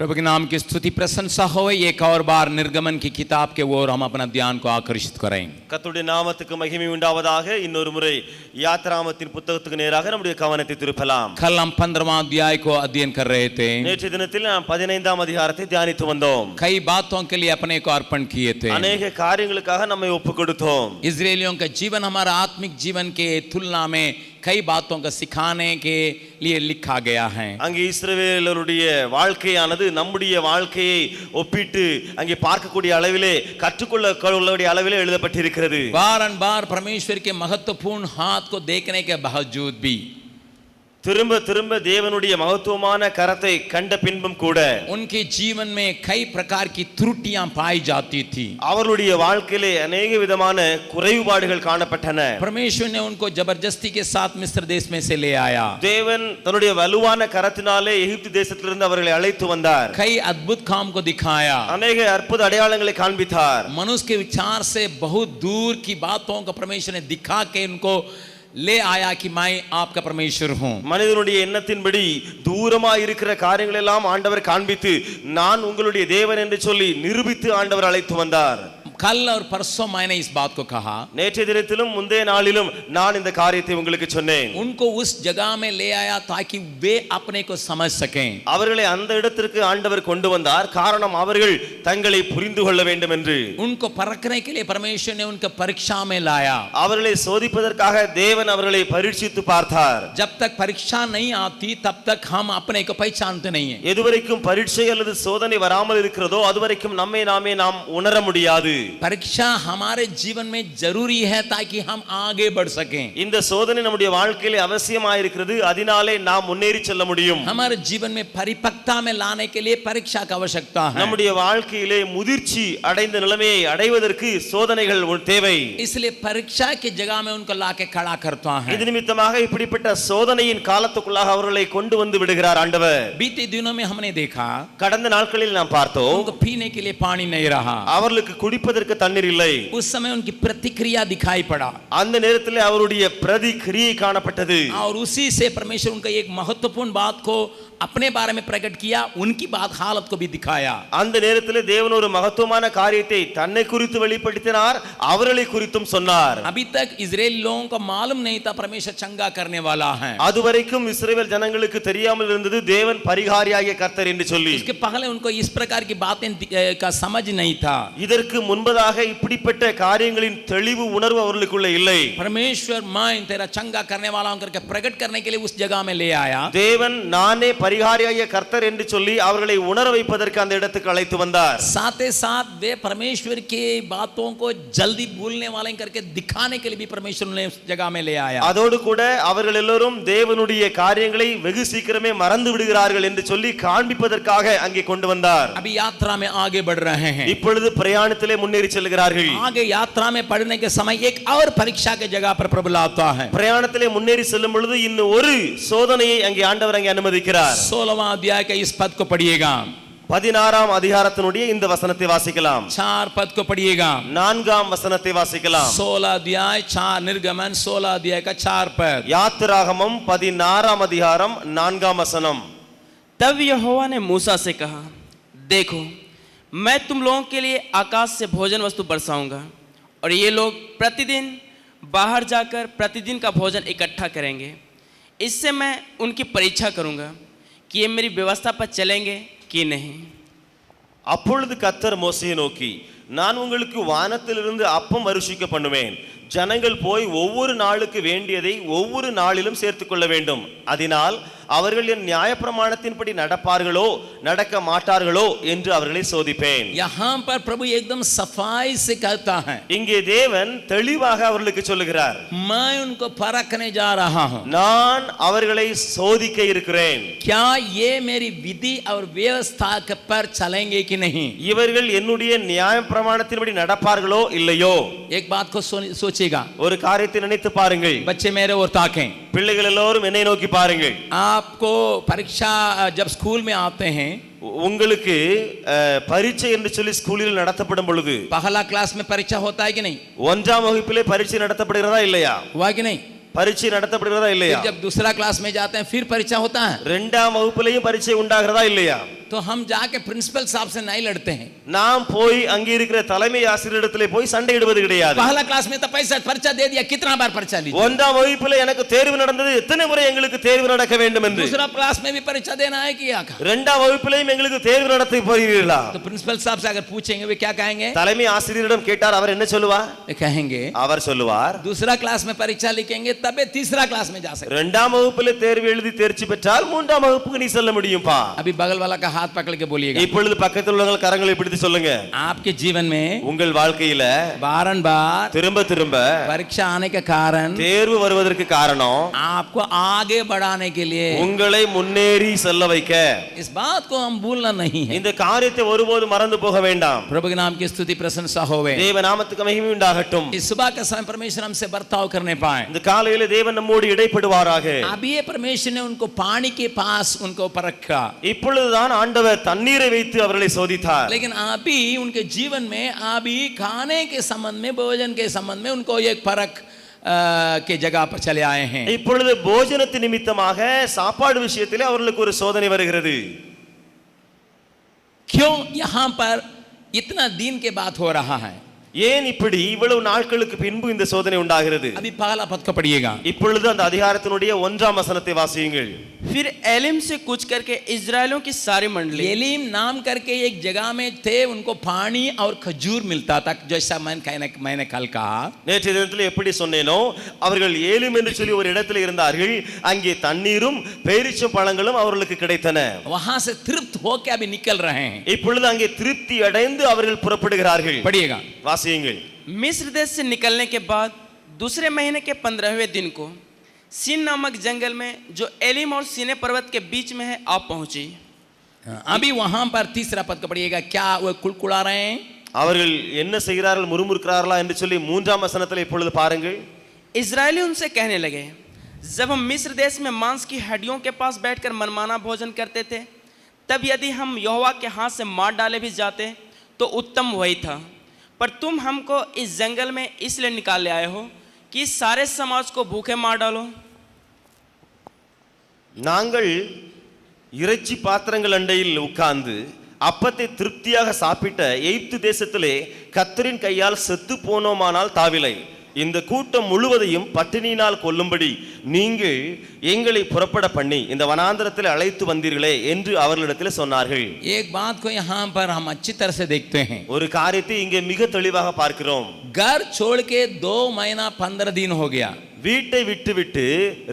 प्रभु के नाम की स्तुति प्रशंसा हो। एक और बार निर्गमन की किताब के ओर हम अपना ध्यान को आकर्षित करें। கர்த்தருடைய நாமத்துக்கு மகிமை உண்டாவதாக. இன்னொரு முறை யாத்ராமத்தின் புத்தகத்துக்கு நேராக நம்முடைய கவனத்தை திருப்பலாம். कल हम 15वां अध्याय को अध्ययन कर रहे थे। நேற்றைய தினத்தில் நாம் 15ஆம் அதிகாரத்தை தியானித்து வந்தோம். कई बातों के लिए अपने को अर्पण किए थे। अनेक காரியங்களுக்காக நம்மை ஒப்பு கொடுத்தோம். इजरायलियों का जीवन हमारा आत्मिक जीवन के तुलना में कई बातों को सिखाने के लिए लिखा गया है। அங்கே இஸ்ரவேலருடைய வாழ்க்கையானது நம்முடைய வாழ்க்கையை ஒப்பிட்டு அங்கே பார்க்கக்கூடிய அளவிலே கற்றுக்கொள்ளக்கூடிய அளவிலே எழுதப்பட்டிருக்கிறது. बार परमेश्वर के महत्वपूर्ण हाथ को देखने के बावजूद भी திரும்ப திரும்ப தேவனுடைய மகத்துவமான கரத்தை கண்ட பின்பும் கூட उनके जीवन में कई प्रकार की त्रुटियां पाई जाती थी। அவர்களுடைய வாழ்க்கையிலே अनेक விதமான குறைபாடுகள் காணப்பட்டன. परमेश्वर ने उनको जबरदस्ती के साथ मिस्र देश में से ले आया। தேவன் தன்னுடைய வலுவான கரத்தினாலே எகிப்து தேசத்திலிருந்து அவர்களை அழைத்து வந்தார். कई अद्भुत काम को दिखाया। अनेक अद्भुत அடையாளங்களை காண்பித்தார். मनुष्य के विचार से बहुत दूर की बातों को परमेश्वर ने दिखा के उनको ले आया कि मैं आपका परमेश्वर हूं। மனிதனுடைய எண்ணத்தின்படி தூரமா இருக்கிற காரியங்கள் எல்லாம் ஆண்டவர் காண்பித்து நான் உங்களுடைய தேவன் என்று சொல்லி நிரூபித்து ஆண்டவர் அழைத்து வந்தார். कल और परसों मैंने इस बात को कहा। நேற்றைய தினத்திலும் முந்தைய நாளிலும் நான் இந்த காரியத்தை உங்களுக்கு சொன்னேன். उनको उस जगह में ले आया ताकि वे अपने को समझ सकें। அவர்களை அந்த இடத்திற்கு ஆண்டவர் கொண்டு வந்தார். காரணம் அவர்கள் தங்களை புரிந்து கொள்ள வேண்டும் என்று. उनको परखने के लिए परमेश्वर ने उनको परीक्षा में लाया। அவர்களை சோதிப்பதற்காக தேவன் அவர்களை பரீட்சித்து பார்த்தார். जब तक परीक्षा नहीं आती तब तक हम अपने को पहचानते नहीं है। எதுவரைக்கும் பரீட்சை அல்லது சோதனை வராமல் இருக்கிறதோ அதுவரைக்கும் நம்மை நாமே நாம் உணர முடியாது. परीक्षा हमारे जीवन में जरूरी है ताकि हम आगे बढ़ सकें। இந்த சோதனை நம்முடைய வாழ்க்கையிலே அவசியமாய் இருக்கிறது. அதனாலே நாம் முன்னேறி செல்ல முடியும். हमारे जीवन में परिपक्वता में लाने के लिए परीक्षा की आवश्यकता है। நம்முடைய வாழ்க்கையிலே முதிர்ச்சி அடைந்த நிலைமையை அடைவதற்கு சோதனைகள் தேவை. इसलिए परीक्षा की जगह में उनको लाके खड़ा करता है। இது நிமித்தமாக இப்படிப்பட்ட சோதனையின் காலத்துக்குள்ளாக அவர்களை கொண்டு வந்து விடுகிறார் ஆண்டவர். बीते दिनों में हमने देखा கடந்த நாட்களில் நாம் பார்த்தோம் उनको पीने के लिए पानी नहीं रहा। அவர்களுக்கு குடிப்பதற்கு தண்ணீர் இல்லை. उस समय उनकी प्रतिक्रिया दिखाई पड़ा। அந்த நேரத்தில் அவருடைய பிரதிக்ரியை காணப்பட்டது. और उसी से परमेश्वर उनका एक महत्वपूर्ण बात को अपने बारे में प्रकट किया, उनकी बात हालत को भी दिखाया। அந்த நேரத்தில் தேவன் ஒரு மகத்துவமான காரியத்தை தன்னை குறித்து வெளிப்படுத்தினார், அவர்களை குறித்தும் சொன்னார். अभी तक इजराइल लोगों को मालूम नहीं था परमेश्वर चंगा करने वाला है। அதுவரைக்கும் இஸ்ரவேல் ஜனங்களுக்கு தெரியாமல் இருந்தது தேவன் பரிகாரியாகிய கர்த்தர் என்று சொல்லி. इसके पहले उनको इस प्रकार की बातें का समझ नहीं था। இதற்கு முன்பதாக இப்படிப்பட்ட காரியங்களின் தெளிவு உணர்வு அவர்களுக்குள்ள இல்லை. परमेश्वर मैं तेरा चंगा करने वाला हूं करके प्रकट करने के लिए उस जगह में ले आया। தேவன் நானே பரிகாரியாகிய கர்த்தர் என்று சொல்லி அவர்களை உணர வைப்பதற்கு அந்த இடத்துக்கு அழைத்து வந்தார். साथ ही साथ वे परमेश्वर की बातों को जल्दी भूलने वाले करके दिखाने के लिए भी परमेश्वर ने उस जगह में ले आया। அதோடு கூட அவர்கள் எல்லோரும் தேவனுடைய காரியங்களை வெகு சீக்கிரமே மறந்து விடுகிறார்கள் என்று சொல்லி காண்பிப்பதற்காக அங்கே கொண்டு வந்தார். अभी यात्रा में आगे बढ़ रहे हैं। இப்பொழுது பிரயாணத்திலே முன்னேறி செல்கிறார்கள். आगे यात्रा में पढ़ने के समय एक और परीक्षा के जगह पर प्रभु लाता है। பிரயாணத்திலே முன்னேறி செல்லும் பொழுது இன்னும் ஒரு சோதனையை அங்கே ஆண்டவர் அங்கே அனுமதிக்கிறார். 16वां अध्याय के इस पद को पढ़िएगा। 16ஆம் அதிகாரத்தினுடைய இந்த வசனத்தை வாசிக்கலாம். 4 पद को पढ़िएगा। 4ஆம் வசனத்தை வாசிக்கலாம். 16 अध्याय 4 निर्गमन 16 अध्याय का 4 पद। यात्रागमम 16आम अधिकारम 4आम वसनम। तब यहोवा ने मूसा से कहा, देखो मैं तुम लोगों के लिए आकाश से भोजन वस्तु बरसाऊंगा और ये लोग प्रतिदिन बाहर जाकर प्रतिदिन का भोजन इकट्ठा करेंगे। इससे मैं उनकी परीक्षा करूंगा कि ये मेरी व्यवस्था पर चलेंगे कि नहीं। அப்பொழுது கர்த்தர் மோசேயை நோக்கி, நான் உங்களுக்கு வானத்திலிருந்து அப்பம் வருஷிக்க பண்ணுவேன். ஜனங்கள் போய் ஒவ்வொரு நாளுக்கு வேண்டியதை ஒவ்வொரு நாளிலும் சேர்த்துக் கொள்ள வேண்டும். அதனால் அவர்கள் என் நியாயப்பிரமாணத்தின்படி நடப்பார்களோ நடக்க மாட்டார்களோ என்று அவர்களை சோதிப்பேன். यहाँ पर प्रभु एकदम सफाई से कहता है, இங்கே தேவன் தெளிவாக அவர்களுக்கு சொல்லுகிறார், मैं उनको परखने जा रहा हूं। நான் அவர்களை சோதிக்க இருக்கிறேன். क्या ये मेरी विधि और व्यवस्था के पर चलेंगे कि नहीं। இவர்கள் என்னுடைய நியாயப்பிரமாணத்தின்படி நடப்பார்களோ இல்லையோ. एक बात को सोचिएगा। ஒரு காரியத்தை நினைத்து பாருங்கள். बच्चे मेरे और ताकें। பிள்ளைகள் எல்லோரும் என்னை நோக்கி பாருங்கள். आपको परीक्षा जब स्कूल में आते हैं, உங்களுக்கு பரீட்சை என்று சொல்லி ஸ்கூலில் நடத்தப்படும் பொழுது पहला क्लास में परीक्षा होता है कि नहीं। 1ஆம் வகுப்பிலே பரீட்சை நடத்தப்படுகிறதா இல்லையா? हुआ कि नहीं। பரீட்சை நடத்தப்படுகிறதா இல்லையா? जब दूसरा क्लास में जाते हैं फिर परीक्षा होता है। 2ஆம் வகுப்பிலேயும் பரீட்சை உண்டாகிறதா இல்லையா? तो हम जाके प्रिंसिपल साहब से नहीं लड़ते हैं। நாம் போய் அங்கே இருக்கிற தலைமை ஆசிரியரிடத்திலே போய் சண்டையிடுவது கிடையாது. पहला क्लास में तो पैसा पर्चा दे दिया, कितना बार पर्चा ली? ஒன்றாம் வகுப்பிலே எனக்கு தேர்வு நடந்தது, எத்தனை முறை எங்களுக்கு தேர்வு நடக்க வேண்டும் என்று. दूसरा क्लास में भी परीक्षा देना है कि क्या? இரண்டாம் வகுப்பிலேயும் எங்களுக்கு தேர்வு நடத்த போகிறீர்களா? तो प्रिंसिपल साहब से अगर पूछेंगे वे क्या कहेंगे? தலைமை ஆசிரியரிடம் கேட்டார், அவர் என்ன சொல்லுவார்? कहेंगे அவர் சொல்லுவார், दूसरा क्लास में परीक्षा लिखेंगे तबे तीसरा क्लास में जा सकते। இரண்டாம் வகுப்பிலே தேர்வு எழுதி தேர்ச்சி பெற்றால் மூன்றாம் வகுப்புக்கு நீ செல்ல முடியும்பா. अभी बगल वाला का हाथ पकड़ के बोलिएगा, இப்பொழுது பக்கத்தில் உள்ளவங்க கரங்களை பிடித்து சொல்லுங்க, आपके जीवन में உங்கள் வாழ்க்கையில बारंबार திரும்ப திரும்ப परीक्षा आने के कारण தேர்வு வருவதற்கு காரணம் आपको आगे बढ़ाने के लिए, உங்களை முன்னேறி செல்ல வைக்க. इस बात को हम भूलना नहीं है। இந்த காரியத்தை ஒருபோது மறந்து போக வேண்டாம். प्रभु के नाम की स्तुति प्रशंसा होवे। தேவ நாமத்துக்கு மகிமை உண்டாகட்டும். इस सुबह के समय परमेश्वर हमसे बर्ताव करने पाए। இந்த காலையில தேவன் நம்மோடு இடைப்படுவாராக. अभी ये परमेश्वर ने उनको पानी के पास उनको परखा, இப்பொழுதுதான் ஆண்டவர் தண்ணீரை வைத்து அவர்களை சோதித்தார். लेकिन अभी उनके जीवन में अभी खाने के संबंध में, भोजन के संबंध में उनको एक परख के जगह पर चले आए हैं। இப்பொழுது போஜனத்தின் நிமித்தமாக சாப்பாடு விஷயத்திலே அவர்களுக்கு ஒரு சோதனை வருகிறது. क्यों यहाँ पर इतना दिन के बाद हो रहा है? ஏன் இப்படி இவ்வளவு நாட்களுக்கு பின்பு இந்த சோதனை உண்டாகிறது? अभी पहला पद को पढ़िएगा। இப்பொழுது அந்த அதிகாரத்தினுடைய 1ஆம் வசனத்தை வாசியுங்கள். फिर एलिम से कूच करके इजराइलों की सारी मंडली, एलीम नाम करके एक जगह में थे, उनको पानी और खजूर मिलता था, जैसा मैंने कल कहा। நேற்றைய தினத்தில் எப்படி சொன்னேனோ, அவர்கள் ஏலிம் என்று சொல்லி ஒரு இடத்தில் இருந்தார்கள், அங்கே தண்ணீரும் பேரீச்சம் பழங்களும் அவர்களுக்கு கிடைத்தன. वहां से तृप्त होकर अभी निकल रहे हैं। இப்பொழுது அங்கே திருப்தி அடைந்து அவர்கள் புறப்படுகிறார்கள். पढ़िएगा। வாசியுங்கள். मिस्र देश से निकलने के बाद दूसरे महीने के 15वें दिन को सीन नामक जंगल में जो एलिम और सीने पर्वत के बीच में है आप पहुंची। अभी वहां पर तीसरा पद को पढ़िएगा। क्या वो कुड़कुड़ा रहे हैं? அவர்கள் என்ன செய்கிறார்கள், முறுமுறுக்கிறார்களா என்று சொல்லி 3ஆம் வசனத்தில் இப்பொழுது பாருங்கள். इजरायली उनसे कहने लगे, जब हम मिस्र देश में मांस की हड्डियों के पास बैठकर मनमाना भोजन करते थे, तब यदि हम यहोवा के हाथ से मार डाले भी जाते तो उत्तम वही था, पर तुम हमको इस जंगल में इसलिए निकाल ले आए हो कि सारे समाज को भूखे मार डालो। நாங்கள் இறைச்சி பாத்திரங்கள் அண்டையில் உட்கார்ந்து அப்பத்தை திருப்தியாக சாப்பிட்ட எகிப்து தேசத்திலே கர்த்தரின் கையால் செத்து போனோமானால் தாவிலை, இந்த கூட்டம் முழுவதையும் பட்டினியினால் கொல்லும்படி நீங்கள் எங்களை புறப்பட பண்ணி இந்த வனாந்தரத்தில் அழைத்து வந்தீர்களே என்று அவர்களிடத்தில் சொன்னார்கள். एक बात को यहाँ पर हम अच्छी तरह से देखते हैं। ஒரு காரியத்தை இங்கே மிக தெளிவாக பார்க்கிறோம். घर छोड़ के 2 महीना 15 दिन हो गया। வீட்டை விட்டு விட்டு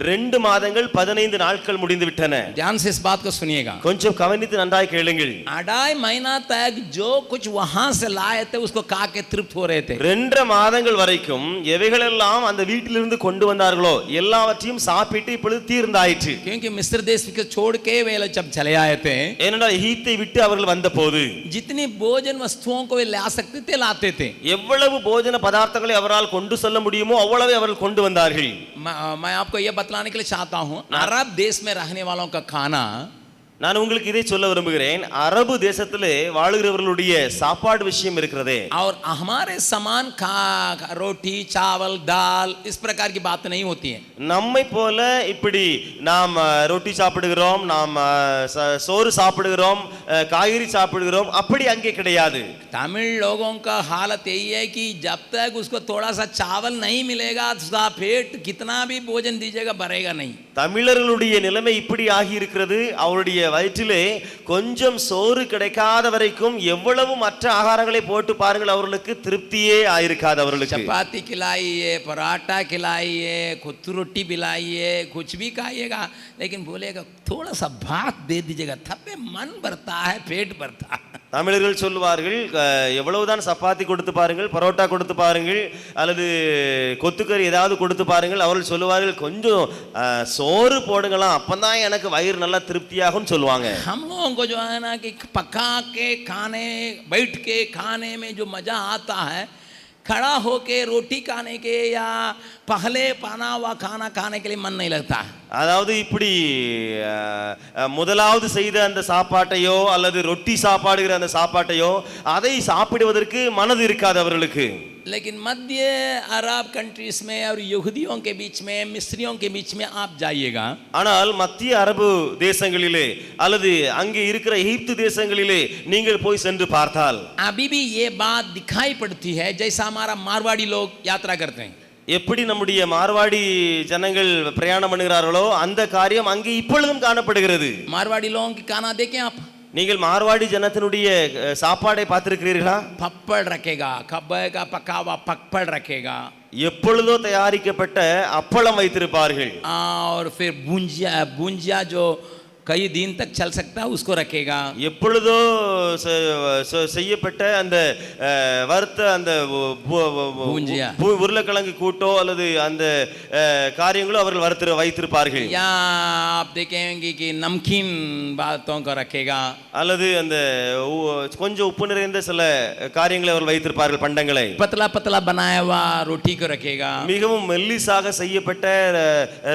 2 மாதங்கள் 15 நாட்கள் முடிந்து விட்டன. ध्यान से इस बात को सुनिएगा। கொஞ்சம் கவனித்து நன்றாய் கேளுங்கள். 2.5 महीना तक जो कुछ वहां से लाए थे उसको खा के तृप्त हो रहे थे। 2 மாதங்கள் வரைக்கும் எவைகளெல்லாம் அந்த வீட்டிலிருந்து கொண்டு வந்தார்களோ எல்லாவற்றையும் சாப்பிட்டு இப்பொழுது தீர்ந்தாயிற்று. क्योंकि मिस्र देश को छोड़ के वे लोग जब चले आए थे, ஏனென்றால் எகிப்தை விட்டு அவர்கள் வந்தபோது जितनी भोजन वस्तुओं को वे ला सकते थे लाते थे। எவ்வளவு போஜன பதார்த்தங்களை அவரால் கொண்டு செல்ல முடியுமோ அவ்வளவே அவர்கள் கொண்டு வந்தார்கள். मैं आपको यह बतलाने के लिए चाहता हूं, अरब देश में रहने वालों का खाना, நான் உங்களுக்கு இதை சொல்ல விரும்புகிறேன், அரபு தேசத்திலே வாழுகிறவர்களுடைய சாப்பாடு விஷயம் இருக்கிறதே, और हमारे समान रोटी चावल दाल इस प्रकार की बात नहीं होती है। நம்மை போல இப்படி நாம் ரொட்டி சாப்பிடுகிறோம், நாம் சோறு சாப்பிடுகிறோம், காய்கறி சாப்பிடுகிறோம், அப்படி அங்கே கிடையாது. तमिल लोगों का हालत यही है कि जब तक उसको थोड़ा सा चावल नहीं मिलेगा उसका पेट कितना भी भोजन दीजिएगा भरेगा नहीं। தமிழர்களுடைய நிலைமை இப்படி ஆகி இருக்கிறது. அவருடைய வயிற்றிலே கொஞ்சம் சோறு கிடைக்காத வரைக்கும் எவ்வளவு மற்ற ஆகாரங்களை போட்டு பாருங்கள், அவர்களுக்கு திருப்தியே ஆயிருக்காது. அவர்களுக்கு चपाती खिलाइए, पराठा खिलाइए, खुद रोटी खिलाइए, कुछ भी खाइएगा, लेकिन बोलेगा थोड़ा सा भात दे दीजिएगा, तब मन भरता है, पेट भरता है। தமிழர்கள் சொல்லுவார்கள், எவ்வளவுதான் சப்பாத்தி கொடுத்து பாருங்கள், பரோட்டா கொடுத்து பாருங்கள், அல்லது கொத்துக்கறி ஏதாவது கொடுத்து பாருங்கள், அவர்கள் சொல்லுவார்கள் கொஞ்சம் சோறு போடுங்களா, அப்பதான் எனக்கு வயிறு நல்லா திருப்தியாகும் சொல்லுவாங்க. हम लोगों को जो है ना कि पका के खाने, बैठ के खाने में जो मजा आता है, खड़ा होके रोटी खाने के या पहले पाना हुआ खाना खाने के लिए मन नहीं लगता है। அதாவது இப்படி முதலாவது செய்த அந்த சாப்பாட்டையோ அல்லது ரொட்டி சாப்பாடுகிற அந்த சாப்பாட்டையோ அதை சாப்பிடுவதற்கு மனது இருக்காது அவர்களுக்கு. लेकिन मध्य अरब कंट्रीज में और यहूदियों के बीच में, मिस्रियों के बीच में आप जाइएगा, ஆனால் மத்திய அரபு தேசங்களிலே அல்லது அங்கே இருக்கிற எகிப்து தேசங்களிலே நீங்கள் போய் சென்று பார்த்தால் अभी भी ये बात दिखाई पड़ती है जैसा हमारा मारवाड़ी लोग यात्रा करते हैं। எப்படி நம்முடைய மார்வாடி ஜனங்கள் பிரயாணம் பண்ணுகிறார்களோ அந்த காரியம் அங்கே இப்பொழுதும் காணப்படுகிறது. मारवाड़ी लोगों की खाना देखें आप, நீங்கள் மார்வாடி ஜனத்தினுடைய சாப்பாடை பார்த்திருக்கிறீர்களா? पप्पड़ रखेगा, खब्बे का पका हुआ पप्पड़ रखेगा, எப்பொழுதோ தயாரிக்கப்பட்ட அப்பளம் வைத்திருப்பார்கள். और फिर भुंजिया, भुंजिया जो कई दिन तक चल सकता है उसको रखेगा। எப்பொழுதோ செய்யப்பட்ட அந்த வறுத்த அந்த பூஞ்சியா, உருளைக்கிழங்கு கூட்டோ அல்லது அந்த காரியங்களோ அவர்கள் வைத்திருப்பார்கள். या आप देखेंगे कि नमकीन बातों को रखेगा, அல்லது அந்த கொஞ்சம் உப்பு நிறைந்த சில காரியங்களை அவர்கள் வைத்திருப்பார்கள், பண்டங்களை. पतला पतला बनाया हुआ रोटी को रखेगा, மிகவும் மெல்லிசாக செய்யப்பட்ட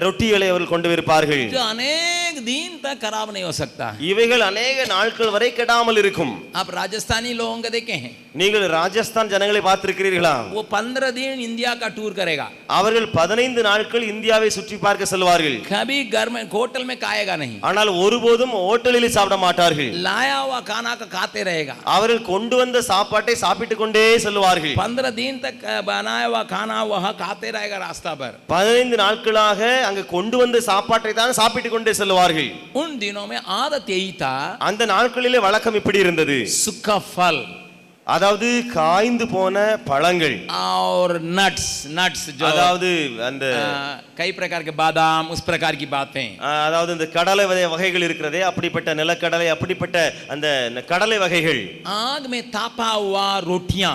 ரொட்டிகளை அவர்கள் கொண்டு வருவார்கள். जो अनेक दिन तक खराब नहीं हो सकता। இவைகள் अनेक நாட்கள் வரை கெடாமல் இருக்கும். आप राजस्थानी लोगों को देखे हैं, நீங்கள் ராஜஸ்தான் ஜனங்களை பார்த்திருக்கிறீர்களா? वो 15 दिन इंडिया का टूर करेगा, அவர்கள் 15 நாட்கள் இந்தியாவை சுற்றி பார்க்க செல்வார்கள். कभी घर में होटल में खाएगा नहीं, ஆனால் ஒருபோதும் ஹோட்டலில் சாப்பிட மாட்டார்கள். लाया हुआ खाना का खाते रहेगा, அவர்கள் கொண்டு வந்த சாப்பாட்டை சாப்பிட்டு கொண்டே செல்வார்கள். 15 दिन तक बनाया हुआ खाना वह खाते रहेगा रास्ता पर। 15 நாட்களாக அங்க கொண்டு வந்த சாப்பாட்டை தான் சாப்பிட்டு கொண்டே செல்வார்கள். उन दिनों में आदत यही था, அந்த நாட்களிலே வழக்கம் இப்படி இருந்தது. सूखा फल அதாவது காய்ந்து போன பழங்கள், और नट्स, नट्स जो அதாவது அந்த कई प्रकार के बादाम, उस प्रकार की बातें, அதாவது இந்த கடலை வகைகள் இருக்கிறதே, அப்படிப்பட்ட நிலக்கடலை, அப்படிப்பட்ட அந்த கடலை வகைகள். आग में तापा हुआ रोटियां,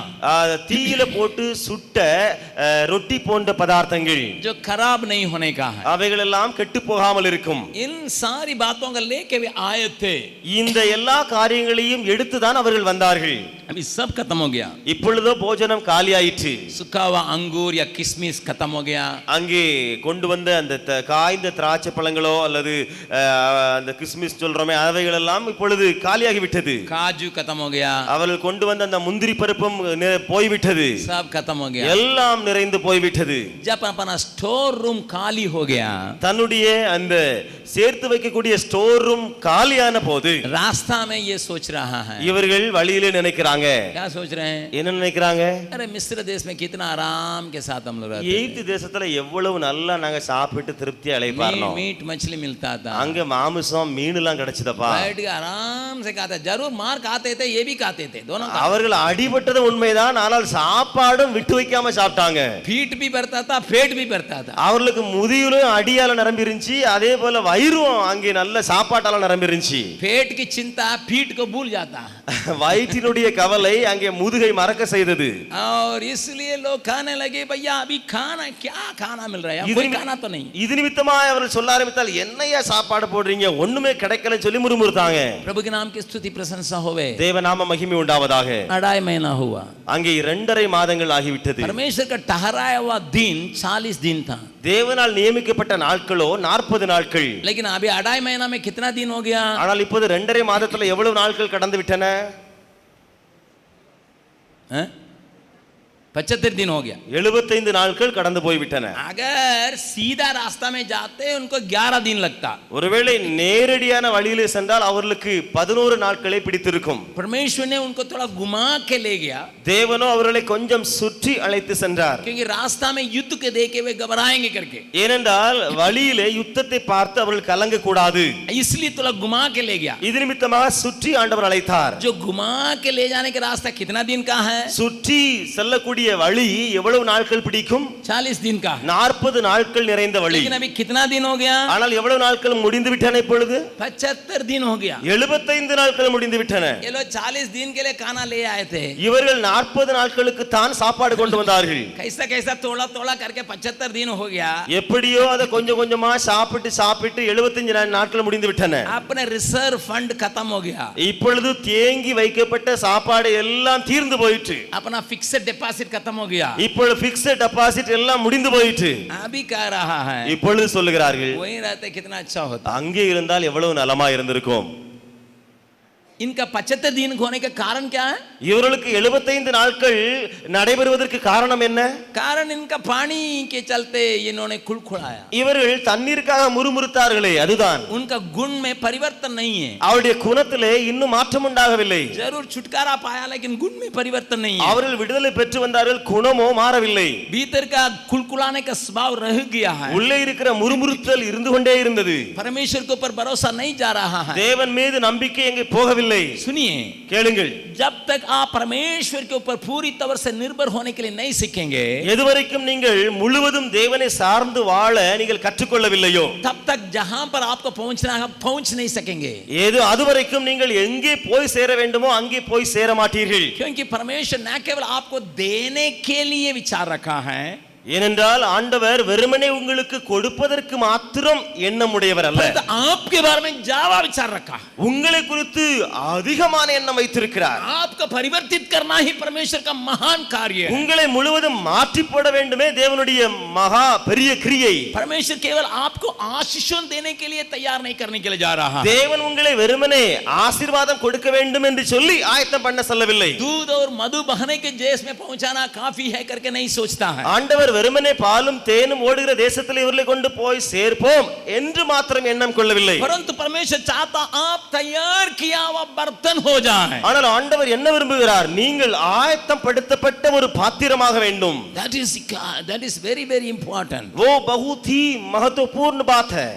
தீயில போட்டு சுட்ட ரொட்டி போன்ற பதார்த்தங்கள், जो खराब नहीं होने का है, அவைகள் எல்லாம் கெட்டு போகாமல் இருக்கும். इन सारी बातों को लेके वे आए थे। இந்த எல்லா காரியங்களையும் எடுத்துதான் அவர்கள் வந்தார்கள். अभी सब खत्म हो गया, இப்பொழுதோ போஜனம் காலியாயிற்று. सूखा हुआ अंगूर या किशमिश खत्म हो गया, அங்கே கொண்டு வந்த அந்த காய்ந்த திராட்சை பழங்களோ அல்லது அந்த கிறிஸ்மஸ் சொல்றோமே அவைகள் எல்லாம் இப்பொழுது காலியாகி விட்டது. काजू खत्म हो गया, அவர்கள் கொண்டு வந்த அந்த முந்திரி பருப்பும் போய்விட்டது. सब खत्म हो गया। எல்லாம் நிறைந்து போய்விட்டது. जब अपना स्टोर रूम खाली हो गया, தன்னுடைய அந்த சேர்த்து வைக்கக்கூடிய ஸ்டோர் ரூம் காலியான போது रास्ता में ये सोच रहा है, இவர்கள் வழியிலே நினைக்கிறாங்க. क्या सोच रहे हैं? என்ன நினைக்கிறாங்க? अरे मिस्र देश में कितना आराम के साथ हम लोग रहते थे, எகிப்து தேசத்துல எவ்வளவு நல்லா நாங்க சாப்பிட்டு திருப்தியா இளைப்பாறணும். मीट मछली मिलता था, அங்க மாமிசம் மீன் எல்லாம் கிடைச்சதப்பா. बैठ के आराम से खाते, जरूर मार खाते थे, ये भी खाते थे, दोनों அவர்கள் அடிபட்டது உண்மைதான், ஆனால் சாப்பாடும் விட்டு வைக்காம சாப்பிட்டாங்க. पीठ भी भरता था, पेट भी भरता था। அவர்களுக்கு முதியிலும் அடியால நிரம்பி இருந்துச்சு, அதே போல வயிறும் அங்கே நல்ல சாப்பாட்டால நிரம்பி இருந்துச்சு. पेट की चिंता पीठ को भूल जाता है, வயிற்றினுடைய கவலை அங்கே முதுகை மறக்க செய்தது. और इसलिए लोग खाने लगे, भैया अभी खाना क्या खाना मिल रहा है, कोई खाना तो नहीं। இது நிமித்தமாக அவர்கள் சொல்ல ஆரம்பித்தால், என்னையா சாப்பாடு போடுறீங்க, ஒண்ணுமே கிடைக்கல சொல்லி முறுமுறுத்தாங்க. प्रभु के नाम की स्तुति प्रशंसा होवे। தேவநாம மகிமை உண்டாவதாக. 2.5 महीना हुआ, அங்கே 2.5 மாதங்கள் ஆகிவிட்டது. परमेश्वर का ठहराया हुआ दिन 40 दिन था, தேவனால் நியமிக்கப்பட்ட நாட்களோ 40 நாட்கள். लेकिन अभी 2.5 महीना में कितना दिन हो गया? ஆனால் இப்போது 2.5 மாதத்துல எவ்வளவு நாட்கள் கடந்து விட்டன? 75 दिन हो गया। 75 நாட்கள் கடந்து போய் விட்டன. अगर सीधा रास्ता में जाते उनको 11 दिन लगता, ஒருவேளை நேரடியான வழியிலே சென்றால் அவர்களுக்கு 11 நாட்களை பிடித்திருக்கும். परमेश्वर ने उनको थोड़ा घुमा के ले गया, தேவனோ அவர்களை கொஞ்சம் சுற்றி அழைத்து சென்றார். क्योंकि रास्ता में युद्ध के देखे वे घबराएंगे करके, ஏனென்றால் வழியிலே யுத்தத்தை பார்த்து அவர்கள் கலங்க கூடாது. इसलिए थोड़ा घुमा के ले गया। இது நிமித்தமாக சுற்றி ஆண்டவர் அழைத்தார். जो घुमा के ले जाने का रास्ता कितना दिन का है? சுற்றி செல்லக்கூடிய வழி எவ்வளவு நாட்கள் பிடிக்கும்? 40 दिन का, 40 நாட்கள் நிறைந்த வழி. लेकिन अभी कितना दिन हो गया? ஆனால் எவ்வளவு நாட்கள் முடிந்து விட்டன? இப்பொழுது 75 दिन हो गया। 75 நாட்கள் முடிந்து விட்டன. ये लोग 40 दिन के लिए खाना ले आए थे, இவர்கள் 40 நாட்களுக்கு தான் சாப்பாடு கொண்டு வந்தார்கள். कैसा कैसा थोड़ा थोड़ा करके 75 दिन हो गया। எப்படியோ அதை கொஞ்சம் கொஞ்சமா சாப்பிட்டு 75 நாட்கள் முடிந்து விட்டன. अपने रिजर्व फंड खत्म हो गया, இப்பொழுது தேங்கி வைக்கப்பட்ட சாப்பாடு எல்லாம் தீர்ந்து போயிற்று. अपना फिक्स्ड डिपॉजिट खत्म हो गया, இப்பொழுது பிக்ஸ்ட் டெபாசிட் எல்லாம் முடிந்து போயிற்று. अभी कह रहा है இப்பொழுது சொல்லுகிறார்கள், वहीं रहते कितना अच्छा होता। அங்கே இருந்தால் எவ்வளவு நலமா இருந்திருக்கும். इनका 75 दिन होने का कारण क्या है? இவர்களுக்கு 75 நாட்கள் நடைபெறுவதற்கு காரணம் என்ன? कारण इनका पानी के चलते इन्होंने खुड़खुड़ाया। இவர்கள் தண்ணீருக்காக முறுமுறுத்தார்களே, அதுதான். उनका गुण में परिवर्तन नहीं है। அவருடைய குணத்திலே இன்னும் மாற்றம் உண்டாகவில்லை. जरूर छुटकारा पाया लेकिन गुण में परिवर्तन नहीं है। அவர்கள் விடுதலை பெற்று வந்தார்கள், குணமோ மாறவில்லை. भीतर का खुलखुलाने का स्वभाव रह गया है। உள்ளே இருக்கிற முறுமுறுத்தல் இருந்து கொண்டே இருந்தது. परमेश्वर के ऊपर भरोसा नहीं जा रहा है। தேவன் மீது நம்பிக்கை எங்கே போகவில்லை. सुनिए, கேளுங்கள். जब तक आप परमेश्वर के ऊपर पूरी तरह से निर्भर होने के लिए नहीं सीखेंगे, எதுவரைக்கும் நீங்கள் முழுவதும் தேவனை சார்ந்து வாழ நீங்கள் கற்றுக்கொள்ளவில்லையோ, तब तक जहां पर आपको पहुंचना है पहुंच नहीं सकेंगे। ஏது அதுவரைக்கும் நீங்கள் எங்கே போய் சேர வேண்டுமோ அங்கே போய் சேர மாட்டீர்கள். क्योंकि परमेश्वर न केवल आपको देने के लिए विचार रखा है, ஏனென்றால் ஆண்டவர் வெறுமனே உங்களுக்கு கொடுப்பதற்கு மாத்திரம் எண்ணம் உடையவர் அல்ல, परंतु आपके बारे में ज्यादा विचार रखा है। உங்களை குறித்து அதிகமான எண்ணம் வைத்திருக்கிறார். आपको परिवर्तित करना ही परमेश्वर का महान कार्य है। உங்களை முழுவதும் மாற்றி போட வேண்டுமே தேவனுடைய மகா பெரிய கிரியை. परमेश्वर केवल आपको आशीषों देने के लिए तैयार नहीं करने के लिए जा रहा है। தேவன் உங்களை வெறுமனே ஆசீர்வாதம் கொடுக்க வேண்டும் என்று சொல்லி ஆயத்தம் பண்ண சொல்லவில்லை. दूध और मधु बहने के देश में पहुंचाना काफी है करके नहीं सोचता है। ஆண்டவர் வெறுமனே பாலும் தேனும் ஓடுகிற தேசத்தில் இவர்களை கொண்டு போய் சேர்ப்போம் என்று மாத்திரம் எண்ணம் கொள்ளவில்லை. परंतु परमेश्वर चाहता आप तैयार किया हुआ बर्तन हो जाए। ஆனால் ஆண்டவர் என்ன விரும்புகிறார்? நீங்கள் ஆயத்தம் படுத்தப்பட்ட ஒரு பாத்திரமாக வேண்டும். that is very very important. वो बहुत ही महत्वपूर्ण बात है.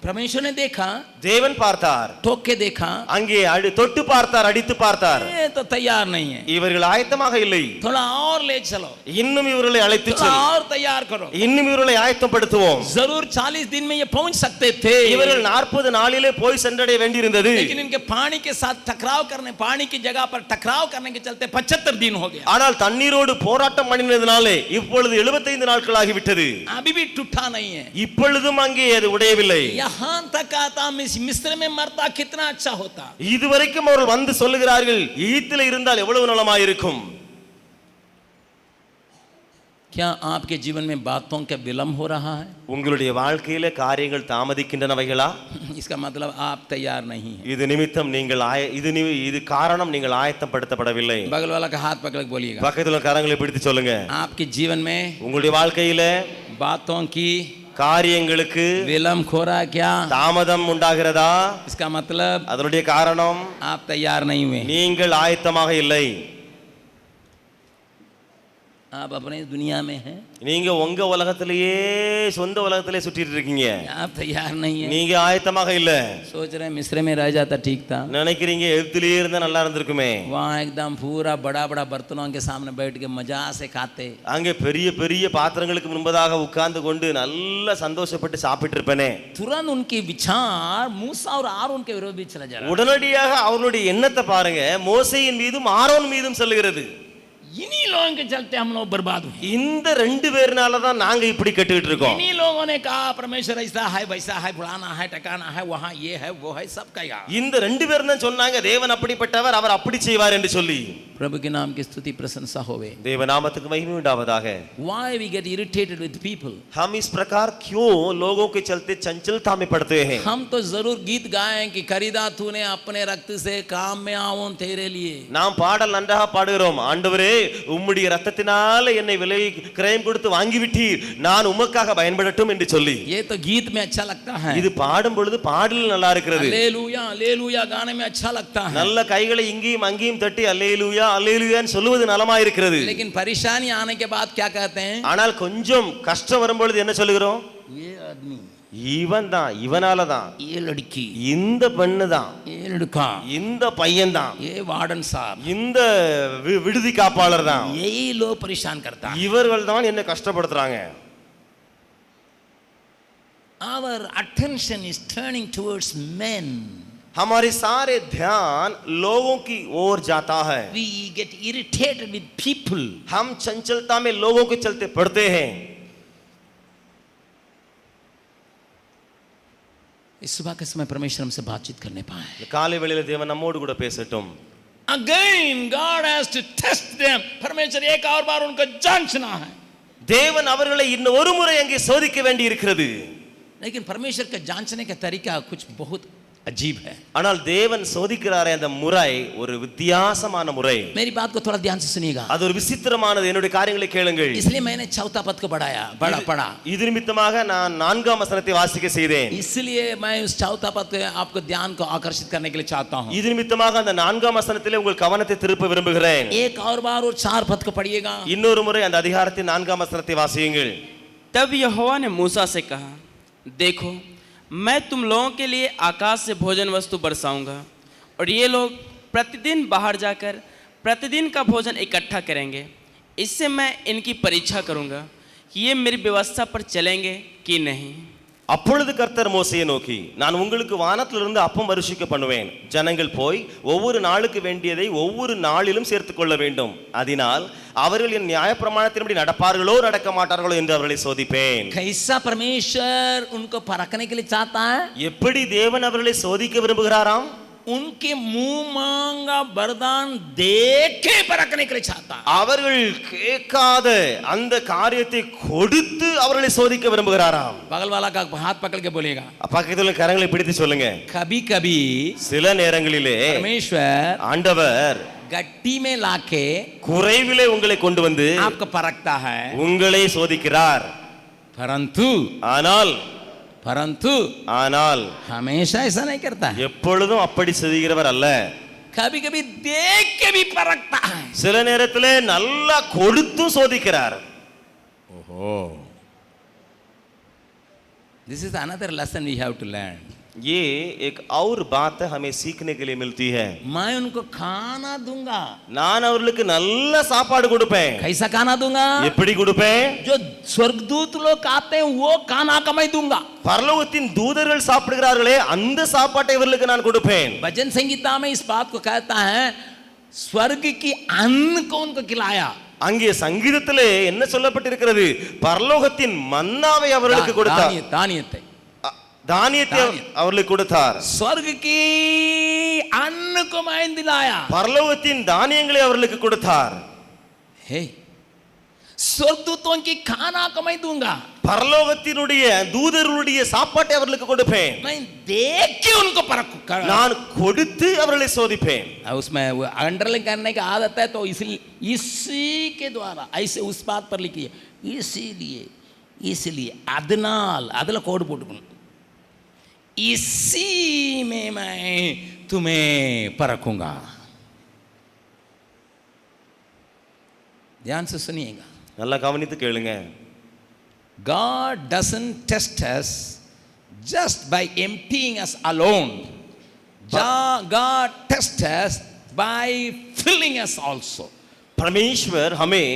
परमेश्वर ने देखा, தேவன் பார்த்தார், ठोक के देखा, அங்கே தொட்டு பார்த்தார், அடித்து பார்த்தார். ये तो तैयार नहीं है, இவர்கள் ஆயத்தமாக இல்லை. थोड़ा और ले चलो, இன்னும் இவர்களை அழைத்து थोड़ा செல், और तैयार करो। இன்னும் இவர்களை ஆயத்தப்படுத்துவோம். जरूर 40 दिन में ये पहुंच सकते थे, இவர்கள் 40 நாளிலே போய் சென்றடைய வேண்டியிருந்தது. लेकिन इनके पानी के साथ टकराव करने, पानी की जगह पर टकराव करने के चलते 75 दिन हो गया। ஆனால் தண்ணீரோடு போராட்டம் பண்ணினதினாலே இப்பொழுது 75 நாட்கள் ஆகிவிட்டது. अभी भी टूटा नहीं है। இப்பொழுதும் அங்கே அது உடையவில்லை. यहां तक आता मिस्र में मरता कितना अच्छा होता। இதுவரைக்கும் அவர்கள் வந்து சொல்லுகிறார்கள், ஈத்திலே இருந்தால் எவ்வளவு நலமாயிருக்கும். क्या आपके जीवन में बातों का विलंब हो रहा है? உங்களுடைய வாழ்க்கையில காரியங்கள் தாமதிக்கின்றனவைகளா? इसका मतलब आप तैयार नहीं है। இது நிமித்தம் நீங்கள் இது காரணம் நீங்கள் ஆயத்தப்படுத்தப்படவில்லை. बगल वाला का हाथ पकड़ के बोलिएगा, பக்கத்துல உள்ள கரங்களை பிடித்து சொல்லுங்க, आपके जीवन में உங்களுடைய வாழ்க்கையில बातों की காரியங்களுக்கு विलंब हो रहा है क्या? தாமதம் உண்டாகிறதா? इसका मतलब அதனுடைய காரணம் आप तैयार नहीं हुए, நீங்கள் ஆயத்தமாக இல்லை. आप अपने दुनिया में हैं, நீங்க உங்க உலகத்திலேயே சொந்த உலகத்திலே சுற்றிட்டு இருக்கீங்க. आप तैयार नहीं है। நீங்க ஆயத்தமாக இல்ல. सोच रहे मिस्र में रह जाता ठीक था, நினைக்கிறீங்க எகிப்திலே இருந்தா நல்லா இருந்திருக்குமே. वहाँ एकदम पूरा बड़ा बड़ा बर्तनों के सामने बैठ के मजा से खाते, அங்கே பெரிய பெரிய பாத்திரங்களுக்கு முன்பதாக உட்கார்ந்து கொண்டு நல்லா சந்தோஷப்பட்டு சாப்பிட்டு இருப்பேனே. तुरंत उनके विचार मूसा और आरोन के विरोध भी चला जा रहा है। உடனடியாக அவர்களுடைய எண்ணத்தை பாருங்க, மோசேயின் மீதும் ஆரோன் மீதும் செல்லுகிறது. इन्हीं लोगों के चलते हम लोग बर्बाद हुए। இந்த ரெண்டு பேர்னால தான் நாங்க இப்படி கெட்டுக்கிட்டு இருக்கோம். इन्हीं लोगों ने कहा परमेश्वर ऐसा है वैसा है, फलाना है टकाना है, वहाँ ये है वो है, सब कहा। இந்த ரெண்டு பேரும் தான் சொன்னாங்க தேவன் அப்படிப்பட்டவர், அவர் அப்படி செய்வார் என்று சொல்லி. प्रभु के नाम की स्तुति प्रशंसा होवे। தேவ நாமத்துக்கு மகிமை உண்டாவதாக. Why we get irritated with people? हम इस प्रकार क्यों लोगों के चलते चंचलता में पड़ते हैं? हम तो जरूर गीत गाएं कि खरीदा तूने अपने रक्त से, काम में आऊं तेरे लिए। நாம் பாடல் நன்றாக பாடுகிறோம், ஆண்டவரே உம்முடைய இரத்தத்தினால என்னை விலை கிரயம் கொடுத்து வாங்கி விட்டீர், நான் உமக்காக பயன்படட்டும் என்று சொல்லி. ये तो गीत में अच्छा लगता है, இது பாடும் பொழுது பாடல் நல்லா இருக்கிறது. அல்லேலூயா அல்லேலூயா गाने में अच्छा लगता है, நல்ல கைகளை இங்கேயும் அங்கேயும் தட்டி அல்லேலூயா அல்லேலூயான்னு சொல்லுவது நலமா இருக்கிறது. लेकिन परेशानी आने के बाद क्या कहते हैं? ஆனால் கொஞ்சம் கஷ்டம் வரும்பொழுது என்ன சொல்லுகிறோம்? ये आदमी, இவன் தான், இவனால தான், ये लड़की, இந்த பெண்ணு தான், ये लड़का, இந்த பையன் தான், ये वार्डन साहब, இந்த விடுதி காப்பாளர் தான், यही लोग परेशान करता है। இவர்கள் தான் என்ன கஷ்டப்படுத்துறாங்க. Our attention is turning towards men. हमारे सारे ध्यान लोगों की ओर जाता है. We get irritated with people. हम चंचलता में लोगों के चलते पड़ते हैं. इस सुबह के समय परमेश्वर हमसे बातचीत करने पाए. காலை வேளையில தேவன் நம்மோடு கூட பேசட்டும். Again God has to test them. परमेश्वर एक और बार उनको जांचना है. தேவன் அவர்களை இன்னும் ஒரு முறை அங்கே சோதிக்க வேண்டி இருக்கிறது. लेकिन परमेश्वर का जांचने का तरीका कुछ बहुत अजीब है। ஆனால் தேவன் சோதிக்கிறாரே அந்த முறை ஒரு வித்தியாசமான முறை. मेरी बात को थोड़ा ध्यान से सुनिएगा। அது ஒரு விசித்திரமானது. என்னுடைய காரியங்களை கேளுங்கள். इसलिए मैंने चौथा पद को पढ़ा। இது நிமித்தமாக நான் 4ஆம் வசனத்தை வாசிக்க செய்தேன். इसलिए मैं उस चौथा पद पे आपको ध्यान को आकर्षित करने के लिए चाहता हूँ। இது நிமித்தமாக அந்த 4ஆம் வசனத்திலே உங்கள் கவனத்தை திருப்ப விரும்புகிறேன். एक और बार और 4 पद को पढ़िएगा। இன்னொரு முறை அந்த அதிகாரத்தின் 4ஆம் வசனத்தை வாசியுங்கள். तब यहोवा ने मूसा से कहा, देखो मैं तुम लोगों के लिए आकाश से भोजन वस्तु बरसाऊंगा और ये लोग प्रतिदिन बाहर जाकर प्रतिदिन का भोजन इकट्ठा करेंगे। इससे मैं इनकी परीक्षा करूंगा कि ये मेरी व्यवस्था पर चलेंगे कि नहीं। அப்பொழுது கர்த்தர் மோசேயை நோக்கி, நான் உங்களுக்கு வானத்திலிருந்து அப்பம் வருஷிக்க பண்ணுவேன். ஜனங்கள் போய் ஒவ்வொரு நாளுக்கு வேண்டியதை ஒவ்வொரு நாளிலும் சேர்த்துக் கொள்ள வேண்டும். அதனால் அவர்கள் என் நியாயப்பிரமாணத்தின்படி நடப்பார்களோ நடக்க மாட்டார்களோ என்று அவர்களை சோதிப்பேன். कैसा परमेश्वर उनको परखने के लिए चाहता है? எப்படி தேவன் அவர்களை சோதிக்க விரும்புகிறாராம்? उनके मुंह मांगा वरदान देख के परखने के लिए चाहता है। அவர்கள் கேட்காத அந்த காரியத்தை கொடுத்து அவர்களை சோதிக்க விரும்புகிறாராம். बगल वाला का हाथ पकड़ के बोलेगा, பக்கத்துல உள்ள கரங்களை பிடித்து சொல்லுங்க, कभी कभी சில நேரங்களிலே परमेश्वर ஆண்டவர் गट्टी में लाके குறைவிலே உங்களை கொண்டு வந்து आपको परखता है, உங்களை சோதிக்கிறார். परंतु हमेशा ऐसा नहीं करता है। எப்பொழுதும் அப்படி செய்கிறவர் அல்ல. कभी कभी देख के भी परखता है। சில நேரத்திலே நல்லா கொடுத்து சோதிக்கிறார். ओहो, this is another lesson we have to learn. ये एक और बात हमें सीखने के लिए मिलती है. मैं उनको खाना दूंगा, நான் அவர்களுக்கு நல்ல சாப்பாடு கொடுப்பேன். कैसा खाना दूंगा? எப்படி கொடுப்பேன்? जो स्वर्गदूत लोग आते हैं वो खाना का मैं दूंगा। பரலோகத்தின் தூதர்கள் சாப்பிடுகிறார்களே அந்த சாப்பாட்டை இவர்களுக்கு நான் கொடுப்பேன். भजन संगीता में इस बात को कहता है, स्वर्ग की अन्न को उनको खिलाया। அங்கே சங்கீதத்திலே என்ன சொல்லப்பட்டிருக்கிறது? பரலோகத்தின் மன்னாவை அவர்களுக்கு கொடுத்தார். தானியத்தை அவர்களுக்கு கொடுத்தார். स्वर्ग की अन्न को मैं दिलाया। பரலோகத்தின் தானியங்களை அவர்களுக்கு கொடுத்தார். हे, स्वर्गदूतों की खाना को मैं दूंगा। பரலோகத்தினுடைய தூதர்களுடைய சாப்பாட்டை அவர்களுக்கு கொடுப்பேன். मैं देख के उनको परखूंगा, நான் கொடுத்து அவர்களை सौदिப்பேன். उसमें अंडरलाइन करने की आदत है, तो इसलिए इसी के द्वारा ऐसे उस बात पर लिखिए, इसलिए अदनाल अदला कोड போட்டுக்கணும், इसी में मैं तुम्हें परखूंगा। ध्यान से सुनिएगा, நல்லா கவனித்து கேளுங்க. God doesn't test us just by emptying us alone. God tests us by filling us also. परमेश्वर हमें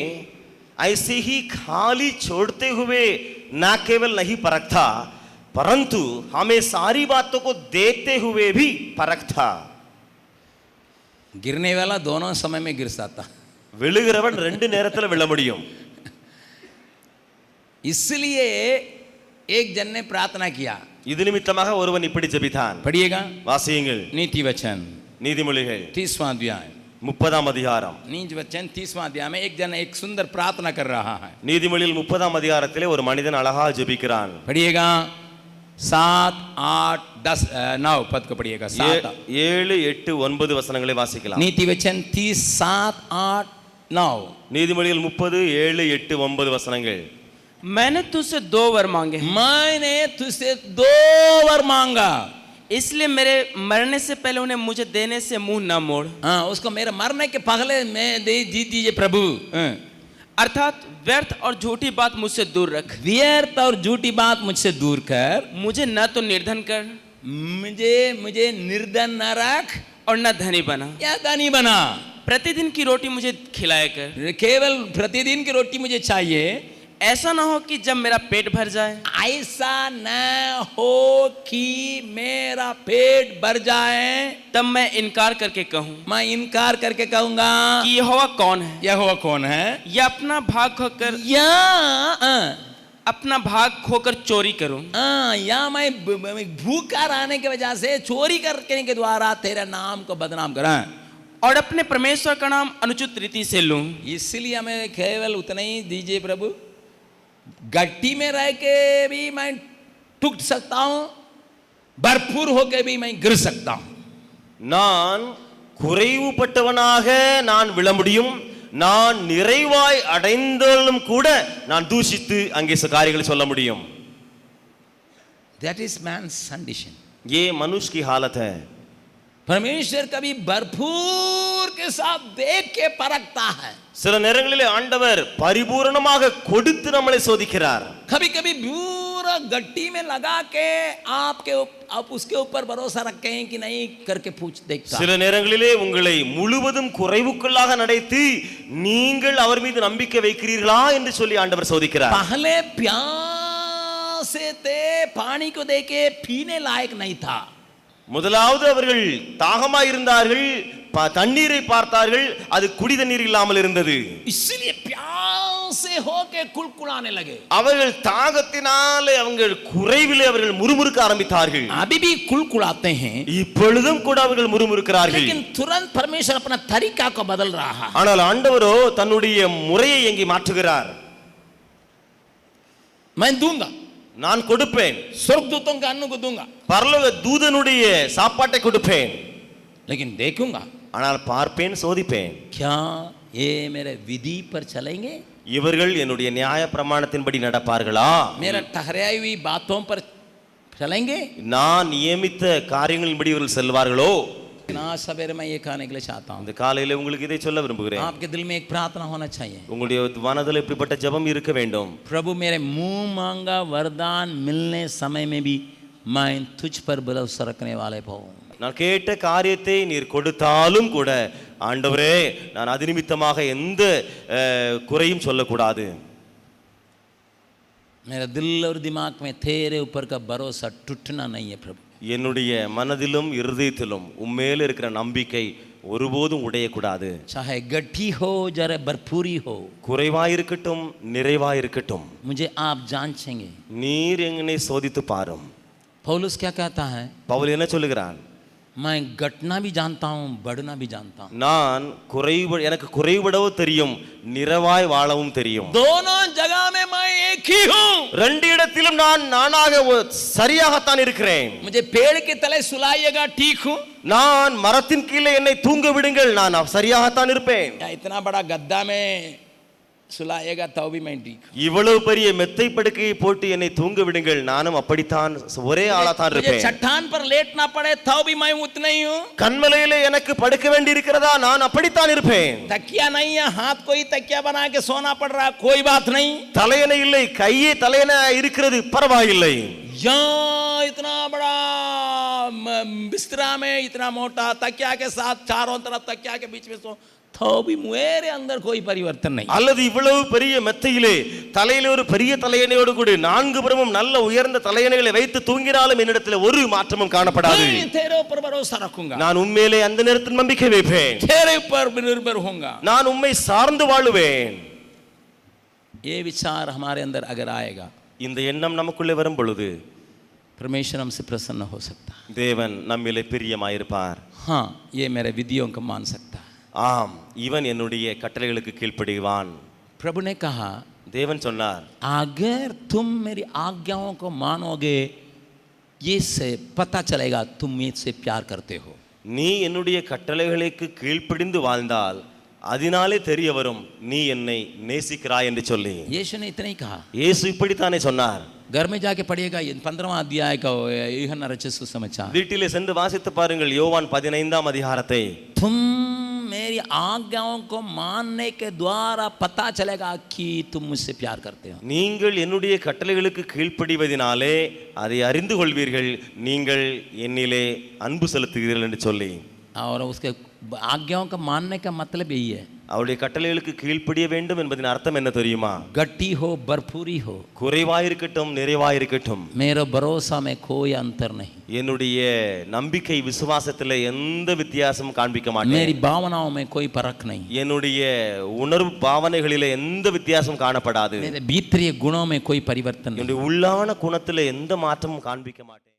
ऐसे ही खाली छोड़ते हुए ना केवल नहीं परखता, परंतु हमें सारी बातों को देते हुए भी परखता. गिरने वाला दोनों समय में गिर सकता, விழுகிறவன் ரெண்டு நேரத்துல விழ முடியும். इसलिए एक जन ने प्रार्थना किया. இது நிமித்தமாக ஒருவன் இப்படி ஜெபித்தான். पढ़िएगा, வாசியுங்கள். नीति वचन நீதிமொழிகள் 30वां अध्याय 30ஆம் அதிகாரம். नीति वचन 30वां अध्याय में एक जन एक सुंदर प्रार्थना कर रहा है. நீதிமொழியில் 30ஆம் அதிகாரத்திலே ஒரு மனிதன் அழகா ஜெபிக்கிறான். पढ़िएगा 7, 8, 10, 9 पद को पढ़िएगा. 7, 7, 8, 9 வசனங்களை வாசிக்கலாம். नीति वचन 30, 7, 8, 9. நீதிமொழியில் 30, 7, 8, 9 வசனங்கள். मैंने तुझसे 2 वर मांगे, मैंने तुझसे 2 वर मांगा, इसलिए मेरे मरने से पहले उन्हें मुझे देने से मुंह न मोड़। हाँ, उसको मेरे मरने के पहले मैं दे दीजिए प्रभु। अर्थात व्यर्थ और झूठी बात मुझसे दूर रख। व्यर्थ और झूठी बात मुझसे दूर कर। मुझे न तो निर्धन कर, मुझे निर्धन न रख और न धनी बना। या धनी बना। प्रतिदिन की रोटी मुझे खिलाया कर। केवल प्रतिदिन की रोटी मुझे चाहिए। ऐसा ना हो कि जब मेरा पेट भर जाए, ऐसा न हो कि मेरा पेट भर जाए तब मैं इनकार करके कहूँ, मैं इनकार करके कहूंगा कि यहोवा कौन है। यहोवा कौन है? या अपना भाग खोकर चोरी करूं, या मैं भूखा रहने की वजह से चोरी करने के द्वारा तेरे नाम को बदनाम करा और अपने परमेश्वर का नाम अनुचित रीति से लूं। इसलिए हमें केवल उतना ही दीजिए प्रभु। गट्टी में रह के भी मैं टूट सकता हूँ, भरपूर होके भी मैं गिर सकता हूं। நான் குறைவுபட்டவனாக நான் விழ முடியும், நான் நிறைவாய் அடைந்தாலும் கூட நான் தூஷித்து அங்கே காரியங்களை சொல்ல முடியும். That is man's condition. ये मनुष्य की हालत है. परमेश्वर कभी भरपूर के साथ देख के परखता है, சில நேரங்களிலே ஆண்டவர் பரிபூரணமாக கொடுத்து நம்மளை சோதிக்கிறார். कभी कभी पूरा गट्टी में लगा के आप उसके ऊपर भरोसा रखते हैं कि नहीं करके पूछ देखता। சில நேரங்களிலே உங்களை முழுவதும் குறைவுக்குள்ளாக நடத்தி நீங்கள் அவர் மீது நம்பிக்கை வைக்கிறீர்களா என்று சொல்லி ஆண்டவர் சோதிக்கிறார். पहले प्यासे थे, पानी को देके पीने लायक नहीं था. முதலாவது அவர்கள் தாகமாய் இருந்தார்கள், தண்ணீரை பார்த்தார்கள், அது குடி தண்ணீர் இல்லாமல் இருந்தது. इसलिए प्यासे होके कुलकुलाने लगे. அவர்கள் தாகத்தினாலே அவர்கள் குறைவிலே அவர்கள் முறுமுறுக்க ஆரம்பித்தார்கள். अभी भी कुलकुलाते हैं, இப்பொழுதும் கூட அவர்கள் முறுமுறுக்கிறார்கள். लेकिन तुरंत परमेश्वर अपना तरीका को बदल रहा है. ஆனால் ஆண்டவரோ தன்னுடைய முறையை எங்கே மாற்றுகிறார். मैं दूंगा, நான் கொடுப்பேன், स्वर्गदूतों के अन्न को दूंगा, பரலோக தூதனுடைய சாப்பாட்டை கொடுப்பேன், लेकिन देखूंगा ஆனால் பார்ப்பேன், சோதிப்பேன். क्या ये मेरे विधि पर चलेंगे, இவர்கள் என்னுடைய நியாய பிரமாணத்தின்படி நடப்பார்களா, मेरा ठहराई हुई बातों पर चलेंगे. நான் நியமித்த காரியங்களின்படி இவர்கள் செல்வார்களோ. आज सवेरे मैं ये कहने के लिए चाहता हूँ, இந்த காலையில உங்களுக்கு இதை சொல்ல விரும்புகிறேன். आपके दिल में एक प्रार्थना होना चाहिए, உங்களுடைய மனதில் இப்படிப்பட்ட ஜெபம் இருக்க வேண்டும். प्रभु मेरे मुंह मांगा वरदान मिलने समय में भी मैं तुझ पर भरोसा रखने वाले पाऊं. நான் கேட்ட காரியத்தை நீர் கொடுத்தாலும் கூட ஆண்டவரே நான் அது நிமித்தமாக எந்த குறையும் சொல்லக்கூடாது. मेरा दिल और दिमाग में तेरे ऊपर का भरोसा टूटना नहीं है प्रभु. என்னுடைய மனதிலும் இருதயத்திலும் உம்மேல இருக்கிற நம்பிக்கை ஒருபோதும் உடையக்கூடாது. चाहे गड्ढी हो जरा भरपूरी हो, குறைவாயிருக்கட்டும் நிறைவாயிருக்கட்டும், मुझे आप जांचेंगे. நீர் என்னை சோதித்து பாரும். पौलुस क्या कहता है, பவுல் என்ன சொல்லுகிறான், मैं घटना भी जानता हूँ बढ़ना भी जानता हूँ. நான் எனக்கு குறைவிடவும் தெரியும், நிறைவாய் வாழவும் தெரியும். दोनों जगह में मैं एक ही हूँ. ரெண்டு இடத்திலும் நான் நானாக சரியாகத்தான் இருக்கிறேன். मुझे पेड़ के तले सुलाइएगा ठीक हूँ, நான் மரத்தின் கீழே என்னை தூங்க விடுங்கள், நான் சரியாகத்தான் இருப்பேன். या इतना बड़ा गद्दा में सुलाइएगा तो भी मैं ठीक हूँ. இவ்வளவு பெரிய மெத்தை படுக்கையை போட்டு என்னை தூங்க விடுங்கள், நானும் அப்படித்தான் ஒரே ஆளாதான் मुझे இருப்பேன். चट्टान पर लेटना पड़े तो भी मैं उतना ही हूँ. கண்மலையிலே எனக்கு படுக்க வேண்டி இருக்கிறதா, நான் அப்படித்தான் இருப்பேன். तकिया नहीं है, हाथ को ही तकिया बना के सोना पड़ रहा, कोई बात नहीं. தலையணை இல்லை, கையே தலையணை இருக்கிறது, பரவாயில்லை. यहाँ इतना बड़ा बिस्तरा में इतना मोटा तकिया के साथ चारों तरफ तकिया के बीच में सो तो भी मेरे अंदर कोई परिवर्तन नहीं. அல்லது இவ்வளவு பெரிய மெத்தையிலே தலையிலே ஒரு பெரிய தலையணையோடு கூட நான்கு புறமும் நல்ல உயர்ந்த தலையணைகளை வைத்து தூங்கினாலும் என்னிடத்தில் ஒரு மாற்றமும் காணப்படாது. मैं तेरे ऊपर भरोसा रखूंगा, நான் உண்மையிலே அந்த நேரத்தில் நம்பிக்கை வைப்பேன், तेरे ऊपर निर्भर होऊंगा. நான் உம்மை சார்ந்து வாழுவேன். ये विचार हमारे अंदर अगर आएगा, இந்த எண்ணம் நமக்குள்ளே வரும் பொழுது परमेश्वर हमसे प्रसन्न हो सकता है. தேவன் நம்மிலே பிரியமாயிருப்பார். हाँ, ये मेरे विधियों को मान सकता है. ஆம், இவன் என்னுடைய கட்டளைகளுக்கு கீழ்ப்படிவான். प्रभु ने कहा, தேவன் சொன்னார், अगर तुम मेरी आज्ञाओं को मानोगे ये से पता चलेगा तुम मुझसे प्यार करते हो. நீ என்னுடைய கட்டளைகளுக்கு கீழ்ப்படிந்து வாழ்ந்தால் அதனாலே தெரிய வரும் நீ என்னை நேசிக்கிறாய் என்று சொல்லி. यीशु ने इतना ही कहा. இயேசு இப்படித்தானே சொன்னார். घर में जाके पढ़िएगा 15वां अध्याय का यूहन्ना रचित सुसमाचार. வீட்டிலே சென்று வாசித்து பாருங்கள் யோவான் 15ஆம் அதிகாரத்தை. तुम मेरी आज्ञाओं को मानने के द्वारा पता चलेगा कि तुम मुझसे प्यार करते हो. நீங்கள் என்னுடைய கட்டளைகளுக்கு கீழ்ப்படிவதினாலே அதை அறிந்து கொள்வீர்கள் நீங்கள் என்னிலே அன்பு செலுத்துகிறீர்கள் என்று சொல்லி. और उसके आज्ञाओं का मानने का मतलब यही है, அவருடைய கட்டளைகளுக்கு கீழ்ப்படிய வேண்டும் என்பதின் அர்த்தம் என்ன தெரியுமா? गट्टी हो भरपूरी हो, குறைவாயிருக்கட்டும் நிறைவாயிருக்கட்டும், मेरे भरोसा में कोई अंतर नहीं. என்னுடைய நம்பிக்கை விசுவாசத்தில் எந்த வித்தியாசமும் காண்பிக்க மாட்டேன். मेरी भावनाओं में कोई फर्क नहीं. என்னுடைய உணர்வு பாவனைகளிலே எந்த வித்தியாசம் காணப்படாது. मेरे भीतरी गुणों में कोई परिवर्तन नहीं. என்னுடைய உள்ளான குணத்தில் எந்த மாற்றமும் காண்பிக்க மாட்டேன்.